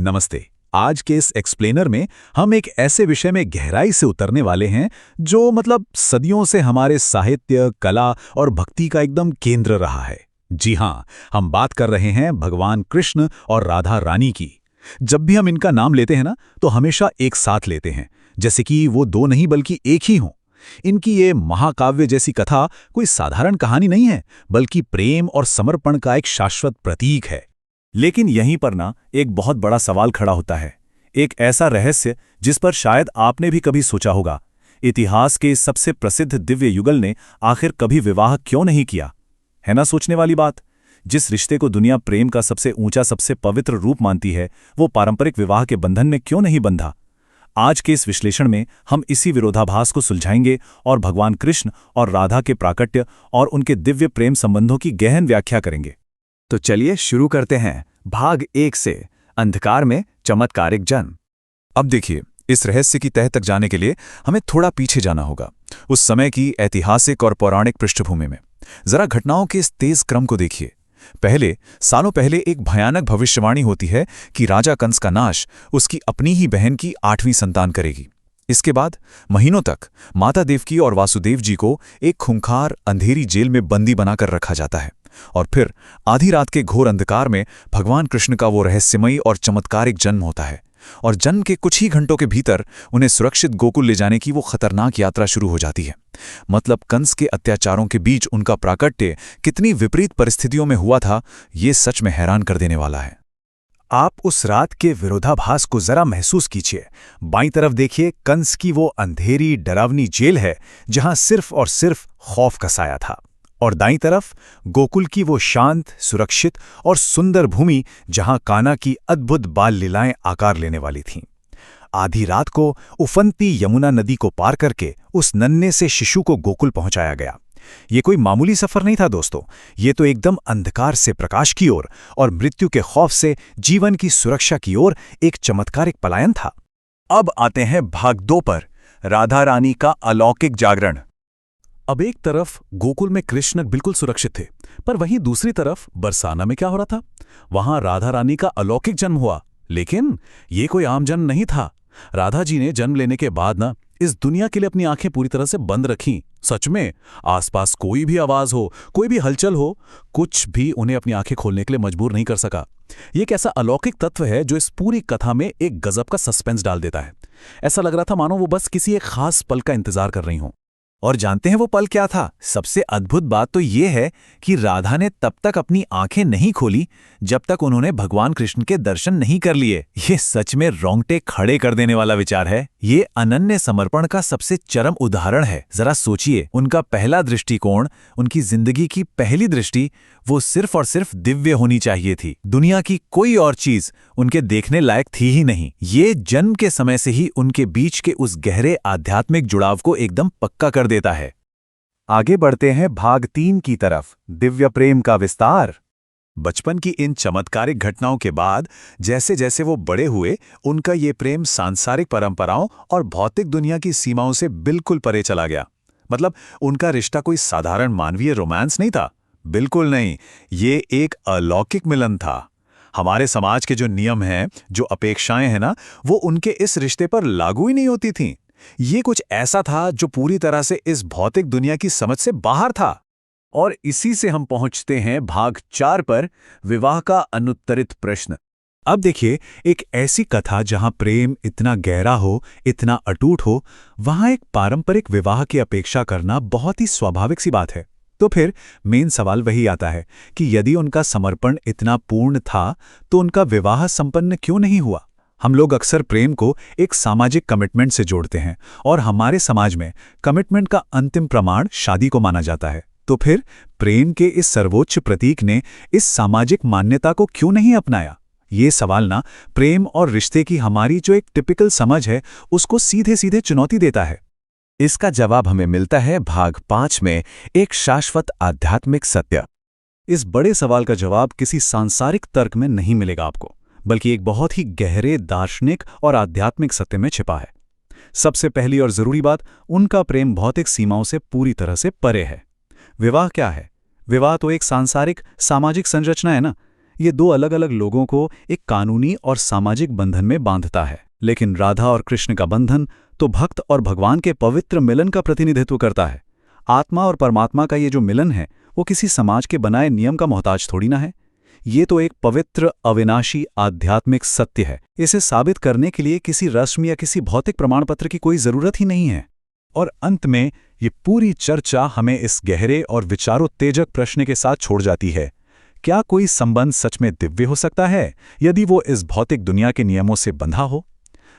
नमस्ते। आज के इस एक्सप्लेनर में हम एक ऐसे विषय में गहराई से उतरने वाले हैं जो सदियों से हमारे साहित्य, कला और भक्ति का एकदम केंद्र रहा है। जी हाँ, हम बात कर रहे हैं भगवान कृष्ण और राधा रानी की। जब भी हम इनका नाम लेते हैं ना, तो हमेशा एक साथ लेते हैं, जैसे कि वो दो नहीं बल्कि एक ही हों। इनकी ये महाकाव्य जैसी कथा कोई साधारण कहानी नहीं है, बल्कि प्रेम और समर्पण का एक शाश्वत प्रतीक है। लेकिन यहीं पर ना एक बहुत बड़ा सवाल खड़ा होता है, एक ऐसा रहस्य जिस पर शायद आपने भी कभी सोचा होगा। इतिहास के इस सबसे प्रसिद्ध दिव्य युगल ने आखिर कभी विवाह क्यों नहीं किया? है ना सोचने वाली बात। जिस रिश्ते को दुनिया प्रेम का सबसे ऊंचा, सबसे पवित्र रूप मानती है, वो पारंपरिक विवाह के बंधन में क्यों नहीं बंधा? आज के इस विश्लेषण में हम इसी विरोधाभास को सुलझाएंगे और भगवान कृष्ण और राधा के प्राकट्य और उनके दिव्य प्रेम संबंधों की गहन व्याख्या करेंगे। तो चलिए शुरू करते हैं भाग 1 से, अंधकार में चमत्कारिक जन्म। अब देखिए, इस रहस्य की तह तक जाने के लिए हमें थोड़ा पीछे जाना होगा, उस समय की ऐतिहासिक और पौराणिक पृष्ठभूमि में। जरा घटनाओं के इस तेज क्रम को देखिए। सालों पहले एक भयानक भविष्यवाणी होती है कि राजा कंस का नाश उसकी अपनी ही बहन की 8वीं संतान करेगी। इसके बाद महीनों तक माता देवकी और वासुदेव जी को एक खूंखार अंधेरी जेल में बंदी बनाकर रखा जाता है, और फिर आधी रात के घोर अंधकार में भगवान कृष्ण का वो रहस्यमयी और चमत्कारिक जन्म होता है। और जन्म के कुछ ही घंटों के भीतर उन्हें सुरक्षित गोकुल ले जाने की वो खतरनाक यात्रा शुरू हो जाती है। कंस के अत्याचारों के बीच उनका प्राकट्य कितनी विपरीत परिस्थितियों में हुआ था, ये सच में हैरान कर देने वाला है। आप उस रात के विरोधाभास को जरा महसूस कीजिए। बाईं तरफ देखिए, कंस की वो अंधेरी डरावनी जेल है जहां सिर्फ और सिर्फ खौफ का साया था, और दाईं तरफ गोकुल की वो शांत, सुरक्षित और सुंदर भूमि जहां कान्हा की अद्भुत बाल लीलाएं आकार लेने वाली थीं। आधी रात को उफनती यमुना नदी को पार करके उस नन्हे से शिशु को गोकुल पहुंचाया गया। ये कोई मामूली सफर नहीं था दोस्तों, ये तो एकदम अंधकार से प्रकाश की ओर और मृत्यु के खौफ से जीवन की सुरक्षा की ओर एक चमत्कारिक पलायन था। अब आते हैं भाग 2 पर, राधा रानी का अलौकिक जागरण। अब एक तरफ गोकुल में कृष्ण बिल्कुल सुरक्षित थे, पर वहीं दूसरी तरफ बरसाना में क्या हो रहा था? वहां राधा रानी का अलौकिक जन्म हुआ, लेकिन ये कोई आम जन्म नहीं था। राधा जी ने जन्म लेने के बाद इस दुनिया के लिए अपनी आंखें पूरी तरह से बंद रखीं। सच में, आसपास कोई भी आवाज हो, कोई भी हलचल हो, कुछ भी उन्हें अपनी आंखें खोलने के लिए मजबूर नहीं कर सका। ये एक ऐसा अलौकिक तत्व है जो इस पूरी कथा में एक गजब का सस्पेंस डाल देता है। ऐसा लग रहा था मानो वो बस किसी एक खास पल का इंतजार कर रही हों। और जानते हैं वो पल क्या था? सबसे अद्भुत बात तो ये है कि राधा ने तब तक अपनी आंखें नहीं खोली जब तक उन्होंने भगवान कृष्ण के दर्शन नहीं कर लिए। ये सच में रोंगटे खड़े कर देने वाला विचार है। ये अनन्य समर्पण का सबसे चरम उदाहरण है। जरा सोचिए, उनका पहला दृष्टिकोण, उनकी जिंदगी की पहली दृष्टि, वो सिर्फ और सिर्फ दिव्य होनी चाहिए थी। दुनिया की कोई और चीज उनके देखने लायक थी ही नहीं। ये जन्म के समय से ही उनके बीच के उस गहरे आध्यात्मिक जुड़ाव को एकदम पक्का कर देता है। आगे बढ़ते हैं भाग 3 की तरफ, दिव्य प्रेम का विस्तार। बचपन की इन चमत्कारिक घटनाओं के बाद जैसे जैसे वो बड़े हुए, उनका ये प्रेम सांसारिक परंपराओं और भौतिक दुनिया की सीमाओं से बिल्कुल परे चला गया। उनका रिश्ता कोई साधारण मानवीय रोमांस नहीं था, बिल्कुल नहीं। ये एक अलौकिक मिलन था। हमारे समाज के जो नियम हैं, जो अपेक्षाएं हैं ना, वो उनके इस रिश्ते पर लागू ही नहीं होती थीं। ये कुछ ऐसा था जो पूरी तरह से इस भौतिक दुनिया की समझ से बाहर था। और इसी से हम पहुंचते हैं भाग 4 पर, विवाह का अनुत्तरित प्रश्न। अब देखिए, एक ऐसी कथा जहां प्रेम इतना गहरा हो, इतना अटूट हो, वहां एक पारंपरिक विवाह की अपेक्षा करना बहुत ही स्वाभाविक सी बात है। तो फिर मेन सवाल वही आता है कि यदि उनका समर्पण इतना पूर्ण था, तो उनका विवाह संपन्न क्यों नहीं हुआ? हम लोग अक्सर प्रेम को एक सामाजिक कमिटमेंट से जोड़ते हैं, और हमारे समाज में कमिटमेंट का अंतिम प्रमाण शादी को माना जाता है। तो फिर प्रेम के इस सर्वोच्च प्रतीक ने इस सामाजिक मान्यता को क्यों नहीं अपनाया? ये सवाल प्रेम और रिश्ते की हमारी जो एक टिपिकल समझ है, उसको सीधे सीधे चुनौती देता है। इसका जवाब हमें मिलता है भाग 5 में, एक शाश्वत आध्यात्मिक सत्य। इस बड़े सवाल का जवाब किसी सांसारिक तर्क में नहीं मिलेगा आपको, बल्कि एक बहुत ही गहरे दार्शनिक और आध्यात्मिक सत्य में छिपा है। सबसे पहली और जरूरी बात, उनका प्रेम भौतिक सीमाओं से पूरी तरह से परे है। विवाह क्या है? विवाह तो एक सांसारिक सामाजिक संरचना है ना। ये दो अलग अलग लोगों को एक कानूनी और सामाजिक बंधन में बांधता है। लेकिन राधा और कृष्ण का बंधन तो भक्त और भगवान के पवित्र मिलन का प्रतिनिधित्व करता है। आत्मा और परमात्मा का ये जो मिलन है वो किसी समाज के बनाए नियम का मोहताज थोड़ी ना है। ये तो एक पवित्र अविनाशी आध्यात्मिक सत्य है। इसे साबित करने के लिए किसी रस्म या किसी भौतिक प्रमाण पत्र की कोई जरूरत ही नहीं है। और अंत में ये पूरी चर्चा हमें इस गहरे और विचारोत्तेजक प्रश्न के साथ छोड़ जाती है, क्या कोई संबंध सच में दिव्य हो सकता है यदि वो इस भौतिक दुनिया के नियमों से बंधा हो?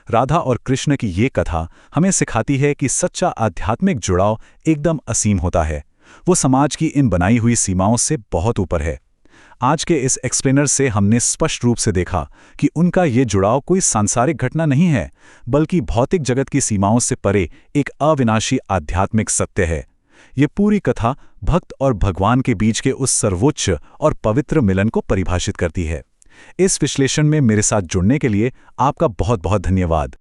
राधा और कृष्ण की ये कथा हमें सिखाती है कि सच्चा आध्यात्मिक जुड़ाव एकदम असीम होता है। वो समाज की इन बनाई हुई सीमाओं से बहुत ऊपर है। आज के इस एक्सप्लेनर से हमने स्पष्ट रूप से देखा कि उनका ये जुड़ाव कोई सांसारिक घटना नहीं है, बल्कि भौतिक जगत की सीमाओं से परे एक अविनाशी आध्यात्मिक सत्य है। ये पूरी कथा भक्त और भगवान के बीच के उस सर्वोच्च और पवित्र मिलन को परिभाषित करती है। इस विश्लेषण में मेरे साथ जुड़ने के लिए आपका बहुत बहुत धन्यवाद।